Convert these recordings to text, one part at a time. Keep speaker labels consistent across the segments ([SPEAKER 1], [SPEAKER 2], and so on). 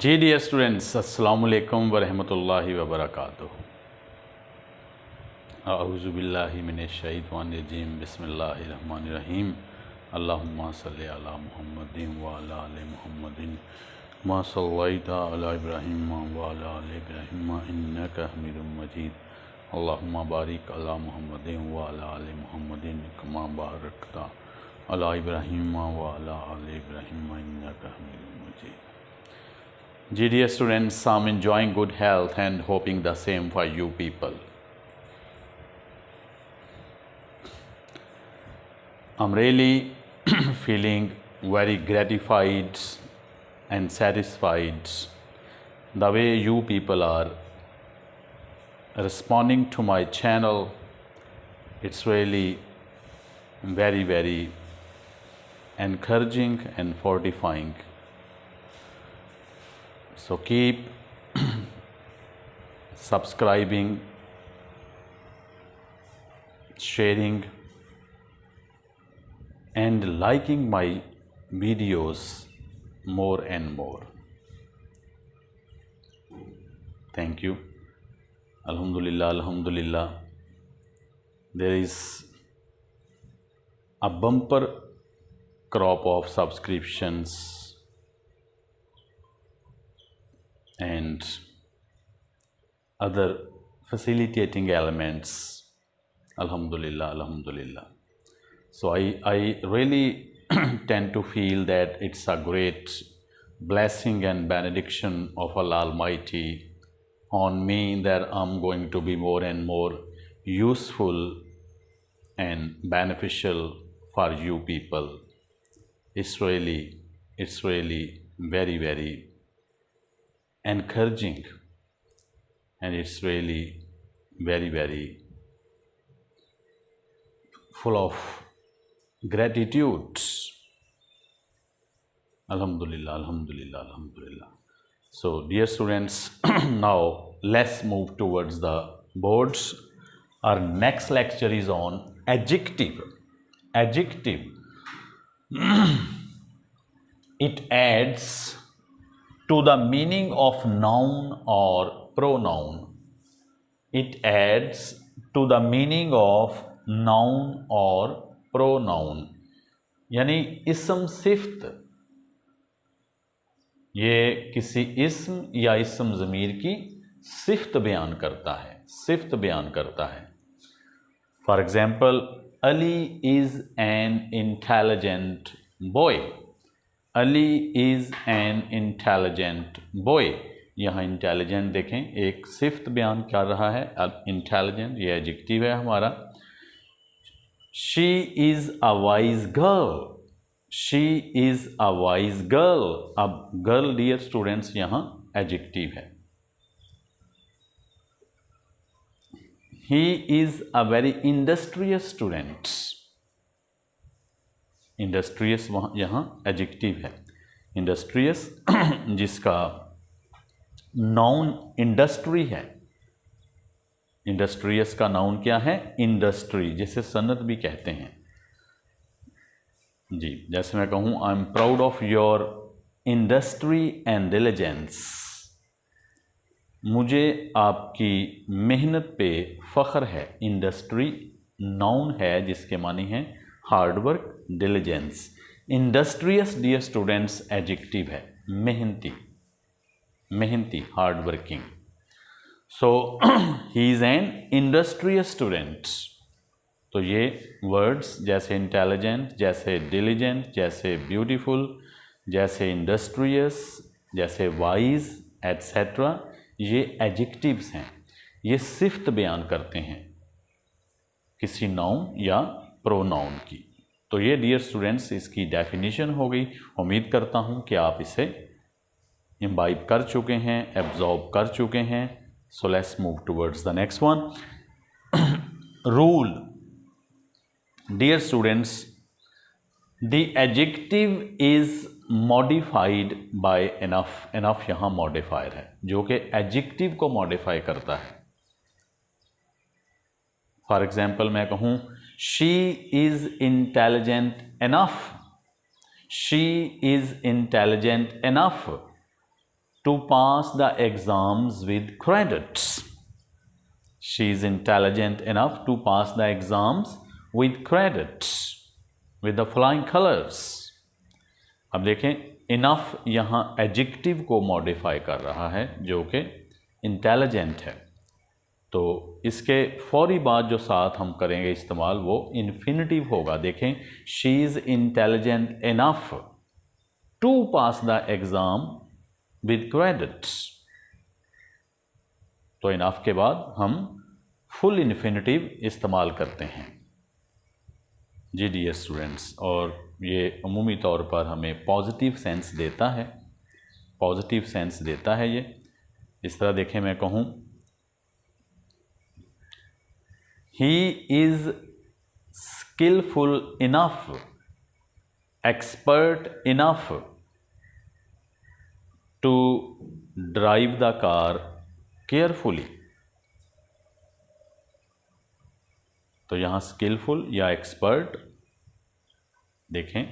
[SPEAKER 1] जी dear students, अस्सलामु अलैकुम वरहमतुल्लाहि वबरकातुहू। अऊज़ु बिल्लाहि मिनश शैतानिर रजीम, बिस्मिल्लाहिर्रहमानिर्रहीम। अल्लाहुम्मा सल्लि अला मुहम्मदिन व अला आलि मुहम्मदिन मा सल्लैता अला इब्राहीम व अला आलि इब्राहीम इन्नका हमीदुम मजीद। अल्लाहुम्मा बारिक अला मुहम्मदिन व अला आलि मुहम्मदिन कमा बारकता अला इब्राहीम व अला आलि इब्राहीम इन्नका हमीदुम मजीद। Dear students, I'm enjoying good health and hoping the same for you people. I'm really feeling very gratified and satisfied the way you people are responding to my channel. It's really very encouraging and fortifying. So keep subscribing, sharing and liking my videos more and more. Thank you. Alhamdulillah. There is a bumper crop of subscriptions and other facilitating elements. Alhamdulillah. So I really tend to feel that it's a great blessing and benediction of Allah Almighty on me, that I'm going to be more and more useful and beneficial for you people. It's really very encouraging, and it's really very full of gratitude. Alhamdulillah. So dear students, now let's move towards the boards. Our next lecture is on adjective. It adds to the meaning of noun or pronoun. It adds to the meaning of noun or pronoun. यानी इस्म सिफ्त, ये किसी इस्म या इस्म ज़मीर की सिफ्त बयान करता है। For example, Ali is an intelligent boy. Ali is an intelligent boy. यहाँ intelligent देखें, एक सिफ्त बयान कर रहा है। इंटेलिजेंट ये एडजेक्टिव है हमारा। She is a wise girl. अब गर्ल डियर स्टूडेंट्स यहाँ एडजेक्टिव है। He is a very industrious student. Industrious यहाँ एडजेक्टिव है। इंडस्ट्रियस जिसका नाउन इंडस्ट्री है। इंडस्ट्रियस का नाउन क्या है? इंडस्ट्री, जिसे सनत भी कहते हैं जी। जैसे मैं कहूँ, I am proud of your industry and diligence. मुझे आपकी मेहनत पे फ़ख्र है। इंडस्ट्री नाउन है जिसके मानी है hard work, diligence. Industrious dear students adjective है, मेहनती, hard working. So he is an industrious student. तो ये वर्ड्स जैसे इंटेलिजेंट, जैसे डिलिजेंट, जैसे ब्यूटीफुल, जैसे इंडस्ट्रियस, जैसे वाइज एट्सेट्रा, ये एडजेक्टिव्स हैं। ये सिफ्त बयान करते हैं किसी नाउन या प्रोनाउन की। तो ये डियर स्टूडेंट्स इसकी डेफिनेशन हो गई। उम्मीद करता हूँ कि आप इसे इम्बाइब कर चुके हैं, एब्जॉर्ब कर चुके हैं। So let's move towards the next one. Rule. Dear students, the adjective is modified by enough. Enough यहाँ मॉडिफायर है जो कि एडजेक्टिव को मॉडिफाई करता है। फॉर एग्जाम्पल मैं कहूँ, she is intelligent enough. She is intelligent enough. to pass the exams with credits. She is intelligent enough to pass the exams with credits with the following colors. अब देखें enough यहाँ adjective को modify कर रहा है जो कि intelligent है, तो इसके फौरी बाद जो साथ हम करेंगे इस्तेमाल वो infinitive होगा। देखें she is intelligent enough to pass the exam with credits, तो enough के बाद हम फुल इन्फिनिटिव इस्तेमाल करते हैं जी डियर स्टूडेंट्स, और ये अमूमी तौर पर हमें पॉजिटिव सेंस देता है, पॉजिटिव सेंस देता है ये। इस तरह देखें, मैं कहूँ he is skilful enough, expert enough to drive the car carefully, तो यहाँ स्किलफुल या एक्सपर्ट देखें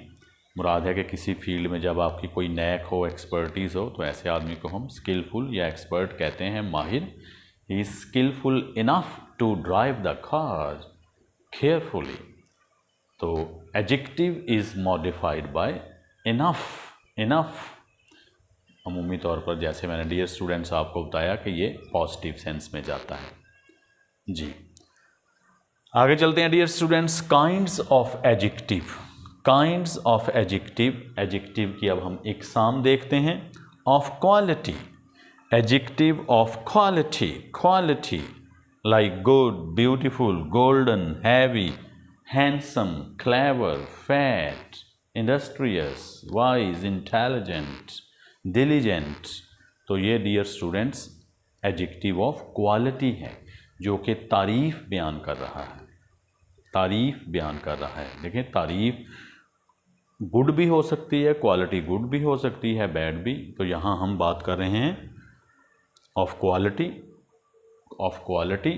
[SPEAKER 1] मुराद है कि किसी फील्ड में जब आपकी कोई नैक हो, एक्सपर्टीज़ हो, तो ऐसे आदमी को हम स्किलफुल या एक्सपर्ट कहते हैं, माहिर। He is skilful enough to drive the car carefully, तो adjective is modified by enough. Enough अमूमी तौर पर जैसे मैंने डियर स्टूडेंट्स आपको बताया कि ये पॉजिटिव सेंस में जाता है जी। आगे चलते हैं dear students, kinds of adjective. Kinds of adjective, adjective की अब हम इकसाम देखते हैं। Of quality, adjective of quality, quality like good, beautiful, golden, heavy, handsome, clever, fat, industrious, wise, intelligent, diligent, तो ये dear students adjective of quality है जो कि तारीफ़ बयान कर रहा है, तारीफ़ बयान कर रहा है। देखिए तारीफ़ गुड भी हो सकती है, क्वालिटी गुड भी हो सकती है, बैड भी, तो यहाँ हम बात कर रहे हैं ऑफ क्वालिटी। ऑफ क्वालिटी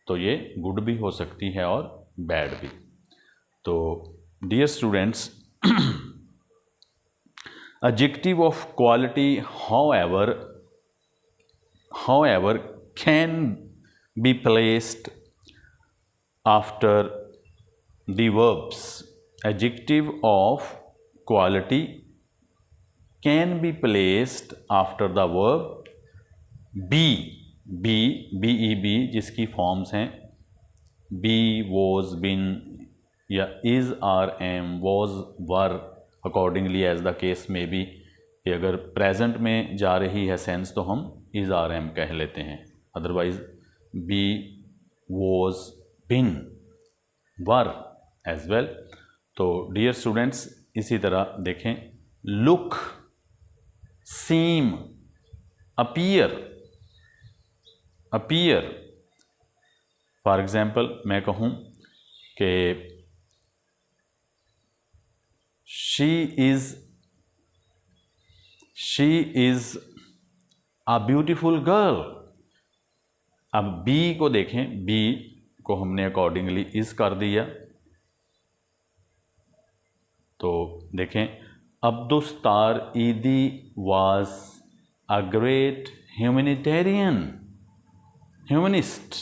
[SPEAKER 1] तो ये गुड भी हो सकती है और बैड भी। तो dear students adjective of quality however can be placed after the verbs. Adjective of quality can be placed after the verb be, जिसकी फॉर्म्स हैं be, was, been या is, are, am, was, were, accordingly as the case में भी, कि अगर present में जा रही है सेंस तो हम इज़, आर, एम कह लेते हैं, otherwise be, was, been, were as well. तो डियर स्टूडेंट्स इसी तरह देखें look, seem, appear, appear. For example मैं कहूँ कि she is a beautiful girl। अब बी को देखें, बी को हमने अकॉर्डिंगली इज कर दिया, तो देखें अब्दुस्तार ईदी was a great humanist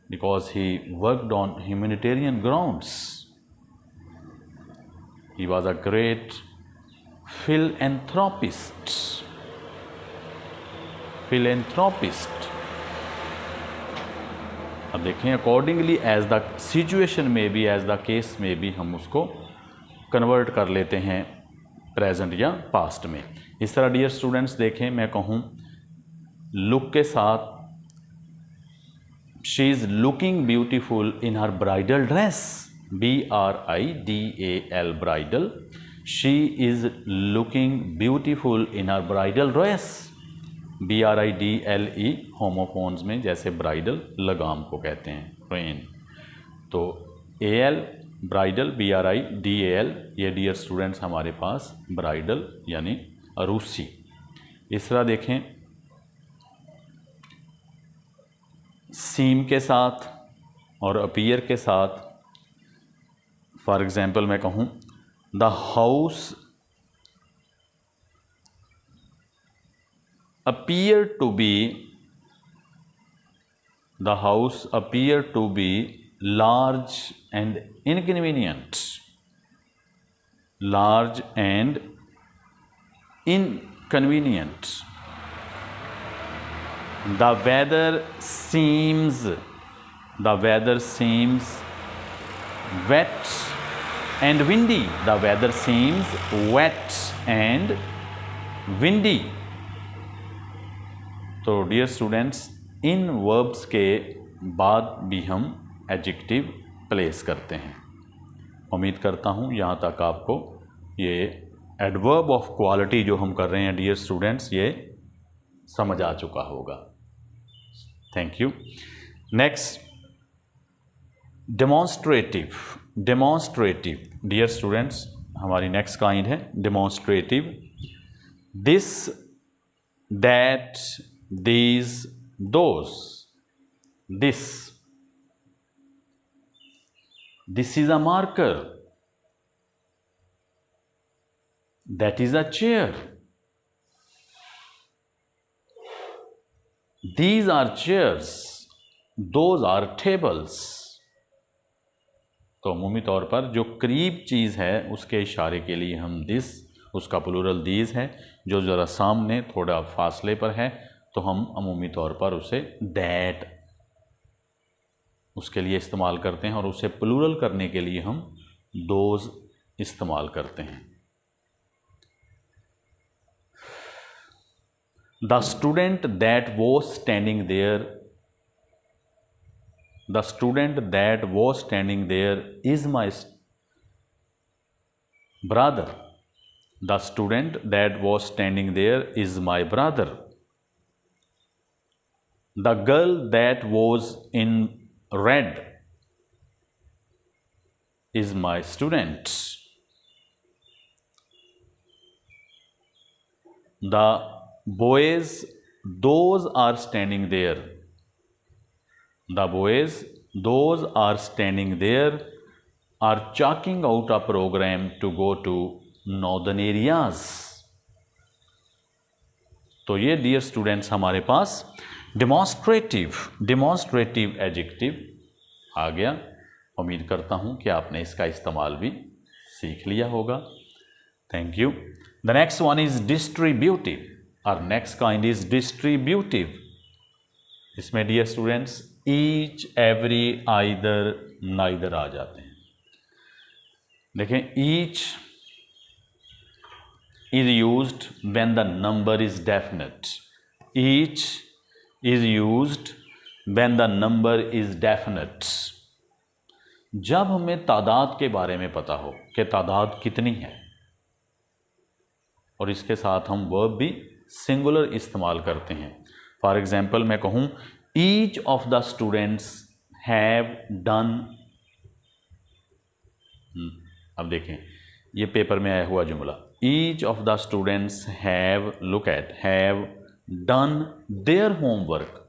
[SPEAKER 1] because he worked on humanitarian grounds। He was a great philanthropist। अब देखें अकॉर्डिंगली एज द सिचुएशन में भी, एज द केस में भी हम उसको कन्वर्ट कर लेते हैं प्रेजेंट या पास्ट में। इस तरह डियर स्टूडेंट्स देखें मैं कहूँ लुक के साथ she is looking beautiful in her bridal dress, BRIDAL, bridal। She is looking beautiful in her bridal dress, BRIDLE, homophones में जैसे ब्राइडल लगाम को कहते हैं, रेन। तो AL ब्राइडल, BRIDAL, ये डियर स्टूडेंट्स हमारे पास ब्राइडल यानी अरूसी। इस तरह देखें सीम के साथ और अपीयर के साथ, फॉर एग्जाम्पल मैं कहूँ the house appear to be the house appear to be large and inconvenient. Large and inconvenient. The weather seems wet and windy. The weather seems wet and windy. तो dear students, इन verbs के बाद भी हम adjective place करते हैं। उम्मीद करता हूँ यहाँ तक आपको ये एडवर्ब ऑफ क्वालिटी जो हम कर रहे हैं डियर स्टूडेंट्स, ये समझ आ चुका होगा। Thank you. Next, demonstrative. Dear students, हमारी नेक्स्ट काइंड है demonstrative. This, that, these, those. This is a marker. That is a chair. These are chairs. Those are tables. तो अमूमी तौर पर जो करीब चीज़ है उसके इशारे के लिए हम दिस, उसका प्लूरल दीज है। जो ज़रा सामने थोड़ा फासले पर है तो हम अमूमी तौर पर उसे दैट उसके लिए इस्तेमाल करते हैं, और उसे प्लूरल करने के लिए हम दोज इस्तेमाल करते हैं। The student that was standing there, the student that was standing there is my brother. The student that was standing there is my brother. The girl that was in red is my student. The boys, those are standing there. The boys, those are standing there, are chalking out a program to go to northern areas. तो ये dear students हमारे पास demonstrative adjective आ गया। उम्मीद करता हूँ कि आपने इसका इस्तेमाल भी सीख लिया होगा। Thank you. The next one is distributive. और नेक्स्ट काइंड इज डिस्ट्रीब्यूटिव। इसमें dear students each, every, either, neither आ जाते हैं। देखें, each is used when the number is definite. Each is used when the number is definite. जब हमें तादाद के बारे में पता हो कि तादाद कितनी है, और इसके साथ हम वर्ब भी सिंगुलर इस्तेमाल करते हैं। फॉर एग्जाम्पल मैं कहूँ each of the students have done. अब देखें ये पेपर में आया हुआ जुमला, each of the students have, look at, have done their homework.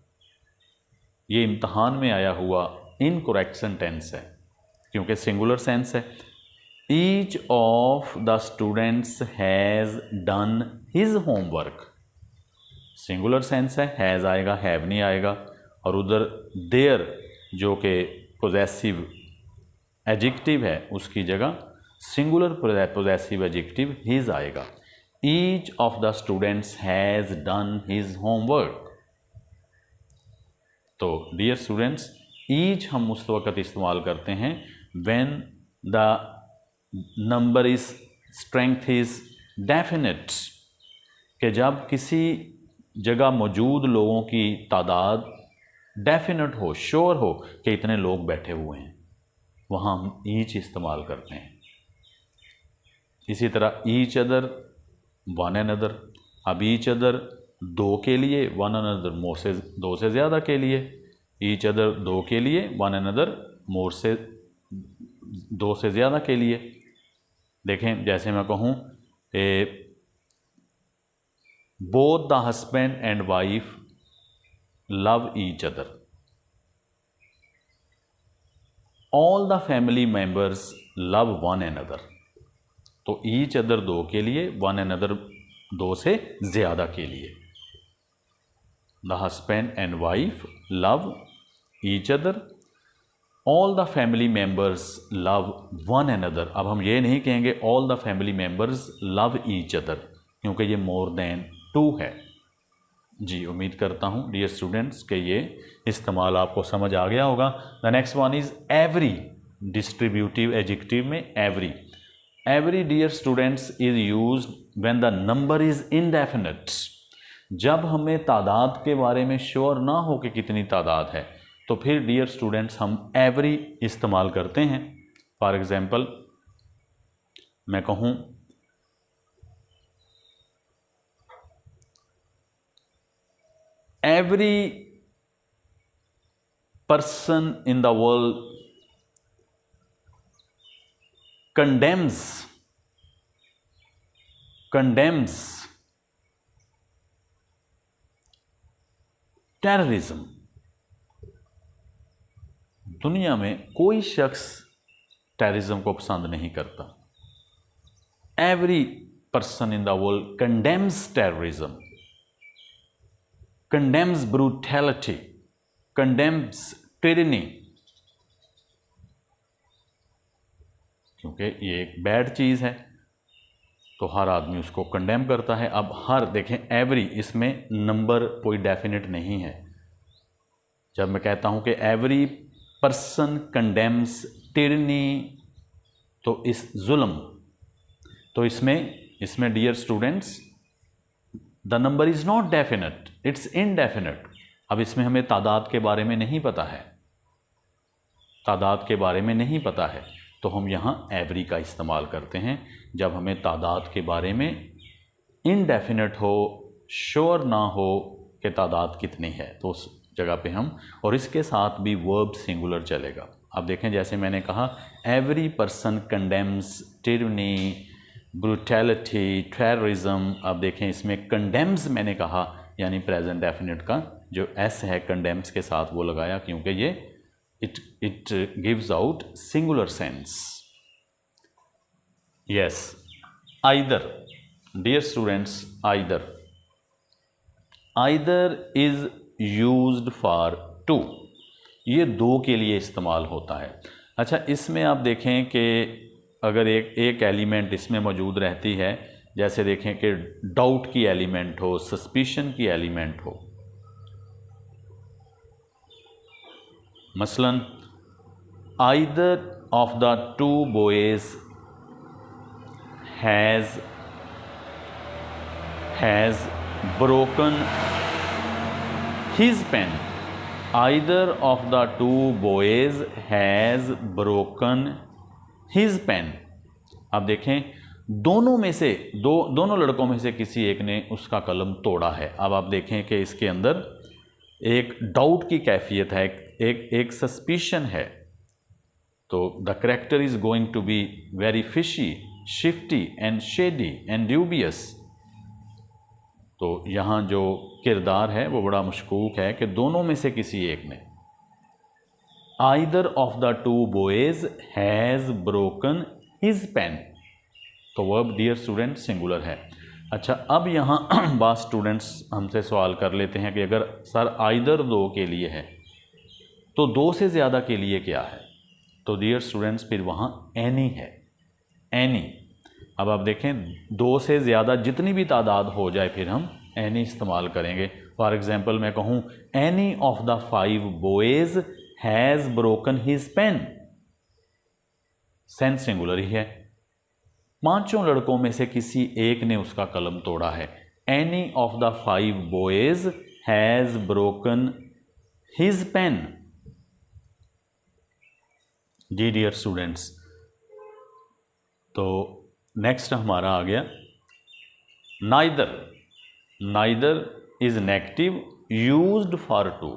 [SPEAKER 1] ये इम्तहान में आया हुआ इनकरेक्ट सेंटेंस है क्योंकि सिंगुलर सेंस है। Each of the students has done his homework, singular sense है, हैज़ आएगा, हैव नहीं आएगा। और उधर देयर जो कि पोजेसिव एडजेक्टिव है उसकी जगह सिंगुलर पोजेसिव एडजेक्टिव हिज आएगा। Each of the students has done his homework. तो डियर स्टूडेंट्स, ईच हम उस वक़्त इस्तेमाल करते हैं when the number is strength is definite, कि जब किसी जगह मौजूद लोगों की तादाद डेफिनेट हो, श्योर हो कि इतने लोग बैठे हुए हैं, वहाँ हम ईच इस्तेमाल करते हैं। इसी तरह each other, one an other. अब ईच अदर दो के लिए, वन एन अदर मोर से, दो से ज़्यादा के लिए। ईच अदर दो के लिए, वन एन अदर मोर से, दो से ज़्यादा के लिए। देखें जैसे मैं कहूँ both the husband and wife love each other, all the family members love one an other. तो ईच अदर दो के लिए, वन एन अदर दो से ज़्यादा के लिए। The husband and wife love each other, all the family members love one another. अब हम ये नहीं कहेंगे all the family members love each other, क्योंकि ये मोर देन टू है। जी, उम्मीद करता हूँ डियर स्टूडेंट्स के ये इस्तेमाल आपको समझ आ गया होगा। The next one is every, distributive adjective में every. Every dear students is used when the number is indefinite. जब हमें तादाद के बारे में श्योर ना हो कि कितनी तादाद है, तो फिर डियर स्टूडेंट्स हम एवरी इस्तेमाल करते हैं। फॉर एग्जाम्पल मैं कहूँ every person in the world condemns terrorism। दुनिया में कोई शख्स टेररिज्म को पसंद नहीं करता। Every person in the world condemns terrorism, condemns brutality, condemns tyranny, क्योंकि ये एक बैड चीज़ है तो हर आदमी उसको कंडेम करता है। अब हर देखें एवरी, इसमें नंबर कोई डेफिनेट नहीं है। जब मैं कहता हूं कि एवरी पर्सन कंडेम्स tyranny, तो इस जुल्म, तो इसमें dear students the number is not definite, it's indefinite. अब इसमें हमें तादाद के बारे में नहीं पता है, तादाद के बारे में नहीं पता है, तो हम यहाँ एवरी का इस्तेमाल करते हैं जब हमें तादाद के बारे में इनडेफिनेट हो, श्योर ना हो कि तादाद कितनी है, तो उस जगह पे हम, और इसके साथ भी वर्ब सिंगुलर चलेगा। अब देखें जैसे मैंने कहा every person condemns tyranny, brutality, terrorism. अब देखें इसमें कंडेम्स मैंने कहा, यानी प्रेजेंट डेफिनेट का जो एस है कंडेम्स के साथ वो लगाया, क्योंकि ये it gives out singular sense. Yes, either dear students, either is used for two, ये दो के लिए इस्तेमाल होता है। अच्छा, इसमें आप देखें कि अगर एक एलिमेंट इसमें मौजूद रहती है, जैसे देखें कि डाउट की एलिमेंट हो, सस्पिशन की एलिमेंट हो, मसलन either of the two boys has broken his pen, either of the two boys has broken his pen. अब देखें दोनों में से दोनों लड़कों में से किसी एक ने उसका कलम तोड़ा है। अब आप देखें कि इसके अंदर एक डाउट की कैफियत है, एक सस्पिशन है, तो the character is going to be very fishy, shifty and shady and dubious. तो यहाँ जो किरदार है वो बड़ा मशकूक है कि दोनों में से किसी एक ने, either of the two boys has broken his pen, तो वर्ब डियर स्टूडेंट सिंगुलर है। अच्छा, अब यहाँ बात स्टूडेंट्स हमसे सवाल कर लेते हैं कि अगर सर आइदर दो के लिए है तो दो से ज़्यादा के लिए क्या है? तो डियर स्टूडेंट्स फिर वहाँ एनी है, एनी। अब आप देखें दो से ज़्यादा जितनी भी तादाद हो जाए फिर हम एनी इस्तेमाल करेंगे। फॉर एग्जांपल मैं कहूँ any of the 5 boys has broken his pen, sense singular ही है, पांचों लड़कों में से किसी एक ने उसका कलम तोड़ा है। Any of the 5 boys has broken his pen. जी डियर स्टूडेंट्स, तो नेक्स्ट हमारा आ गया neither. Neither is negative used for two,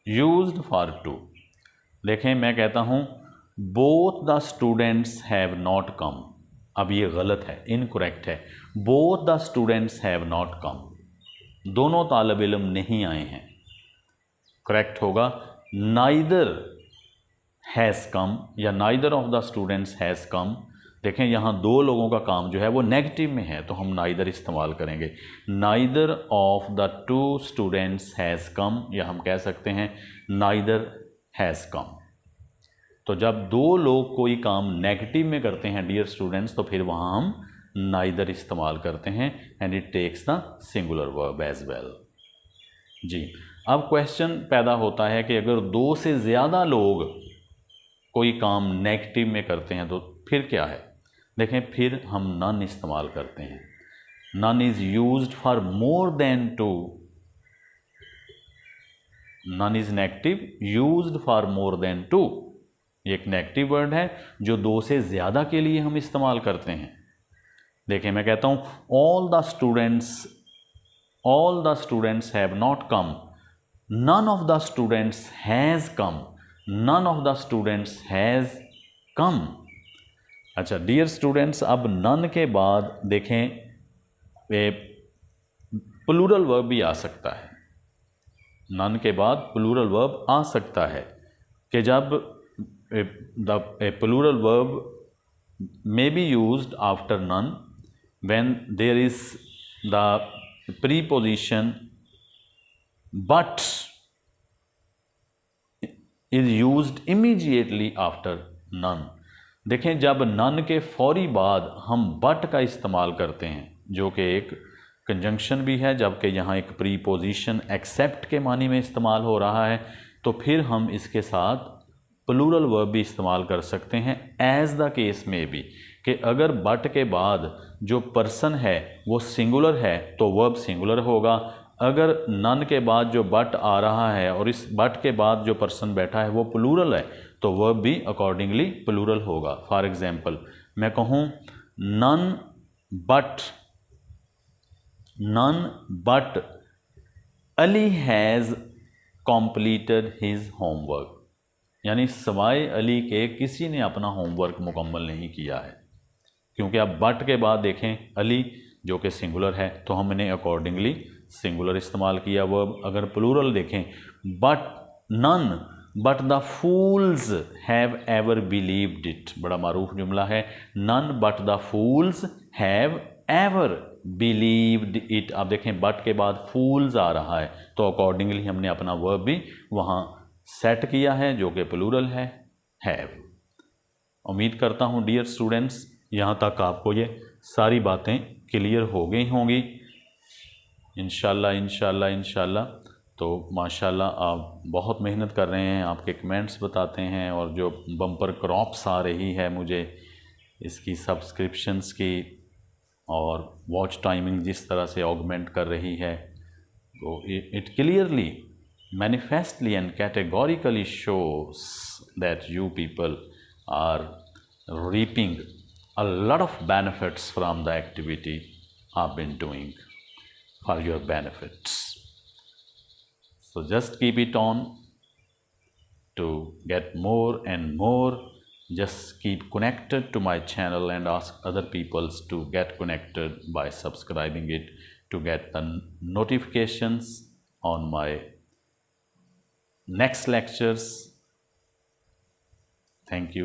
[SPEAKER 1] used for two. देखें मैं कहता हूं both the students have not come, अब ये गलत है, इनकरेक्ट है। Both the students have not come, दोनों तालिब इल्म नहीं आए हैं। करेक्ट होगा नाइदर हैज़ कम या neither of the students has कम। देखें यहाँ दो लोगों का काम जो है वो नेगेटिव में है, तो हम नाइदर इस्तेमाल करेंगे। Neither of the to students has कम, या हम कह सकते हैं नाइदर हैज़ कम। तो जब दो लोग कोई काम नेगेटिव में करते हैं डियर स्टूडेंट्स, तो फिर वहाँ हम नाइदर इस्तेमाल करते हैं and it takes the singular verb as well. जी, अब क्वेश्चन पैदा होता है कि अगर दो से ज़्यादा लोग कोई काम नेगेटिव में करते हैं तो फिर क्या है। देखें, फिर हम नन इस्तेमाल करते हैं। None is used for more than two. None is negative used for more than two. एक नेगेटिव वर्ड है जो दो से ज़्यादा के लिए हम इस्तेमाल करते हैं। देखें, मैं कहता हूँ all the students have not come, none of the students has come, none of the students has come. अच्छा डियर स्टूडेंट्स, अब नन के बाद देखें प्लूरल वर्ब भी आ सकता है। नन के बाद प्लूरल वर्ब आ सकता है कि जब a plural verb may be used after none when there is the preposition but is used immediately after none। देखें, जब नन के फौरी बाद हम बट का इस्तेमाल करते हैं, जो कि एक कंजंक्शन भी है, जबकि यहाँ एक प्रीपोजिशन एक्सेप्ट के मानी में इस्तेमाल हो रहा है, तो फिर हम इसके साथ प्लूरल वर्ब भी इस्तेमाल कर सकते हैं एज द केस में भी, कि अगर बट के बाद जो पर्सन है वो सिंगुलर है तो वर्ब सिंगुलर होगा। अगर नन के बाद जो बट आ रहा है और इस बट के बाद जो पर्सन बैठा है वो प्लूरल है, तो वर्ब भी अकॉर्डिंगली प्लूरल होगा। फॉर एग्जांपल मैं कहूँ none but Ali has completed his homework, यानी सवाए अली के किसी ने अपना होमवर्क मुकम्मल नहीं किया है। क्योंकि अब बट के बाद देखें अली जो कि सिंगुलर है, तो हमने अकॉर्डिंगली सिंगुलर इस्तेमाल किया वर्ब। अगर प्लूरल देखें none but the fools have ever believed it, बड़ा मारूफ जुमला है। None but the fools have ever believed it. आप देखें बट के बाद फूल्स आ रहा है, तो अकॉर्डिंगली हमने अपना वर्ब भी वहाँ सेट किया है जो कि प्लूरल है, हैव। उम्मीद करता हूँ डियर स्टूडेंट्स यहाँ तक आपको ये सारी बातें क्लियर हो गई होंगी इंशाल्लाह। तो माशाल्लाह आप बहुत मेहनत कर रहे हैं, आपके कमेंट्स बताते हैं, और जो बम्पर क्रॉप्स आ रही है मुझे इसकी सब्सक्रिप्शंस की और वॉच टाइमिंग जिस तरह से ऑगमेंट कर रही है, तो it clearly manifestly and categorically shows that you people are reaping a lot of benefits from the activity I've been doing for your benefits. So just keep it on to get more and more. Just keep connected to my channel and ask other people to get connected by subscribing it to get the notifications on my next lectures. Thank you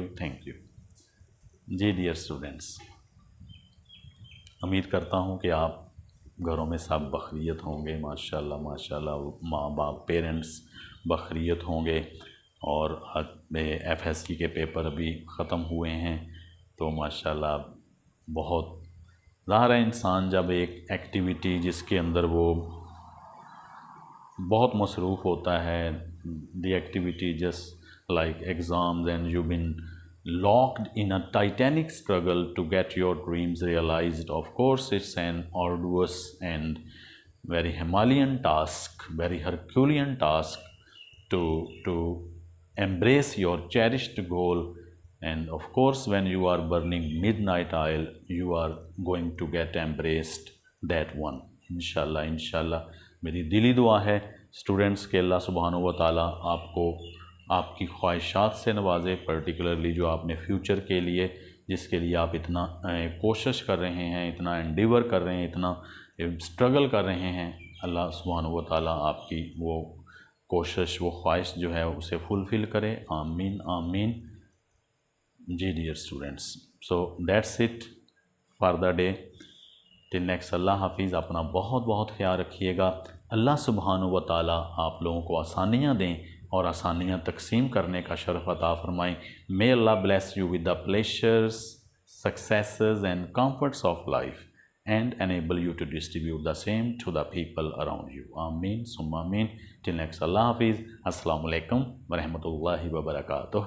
[SPEAKER 1] जी dear students, उम्मीद करता हूँ कि आप घरों में सब बखरियत होंगे। माशाल्लाह माँ बाप पेरेंट्स बखरियत होंगे। और FSC के पेपर अभी ख़त्म हुए हैं, तो माशाल्लाह बहुत ज़ाहिर है इंसान जब एक एक्टिविटी जिसके अंदर वो बहुत मसरूफ़ होता है, the activity just like exams, and you've been locked in a titanic struggle to get your dreams realized. Of course it's an arduous and very Himalayan task, very Herculean task to embrace your cherished goal. And of course when you are burning midnight oil, you are going to get embraced that one इंशाल्लाह। मेरी दिली दुआ है students के अल्लाह सुब्हानहू व तआला आपको आपकी ख्वाहिशात से नवाजे, पर्टिकुलरली जो आपने फ्यूचर के लिए जिसके लिए आप इतना कोशिश कर रहे हैं, इतना एंडिवर कर रहे हैं, इतना स्ट्रगल कर रहे हैं, अल्लाह सुब्हानहू व तआला आपकी वो कोशिश, वो ख्वाहिश जो है उसे फुलफ़िल करे। आमीन आमीन। जी dear students, so that's it for the day. Till next, अल्लाह हाफिज़। अपना बहुत बहुत ख्याल रखिएगा। अल्लाह सुब्हानहू व तआला आप लोगों को आसानियाँ दें और आसानियाँ तकसीम करने का शरफ अता फरमाएँ। मे अल्लाह bless you with the pleasures, successes and comforts of life and enable you to distribute the same to the people around you. Ameen summa ameen. Till next, Allah Hafiz. Assalamu alaikum wa rahmatullahi wa barakatuh.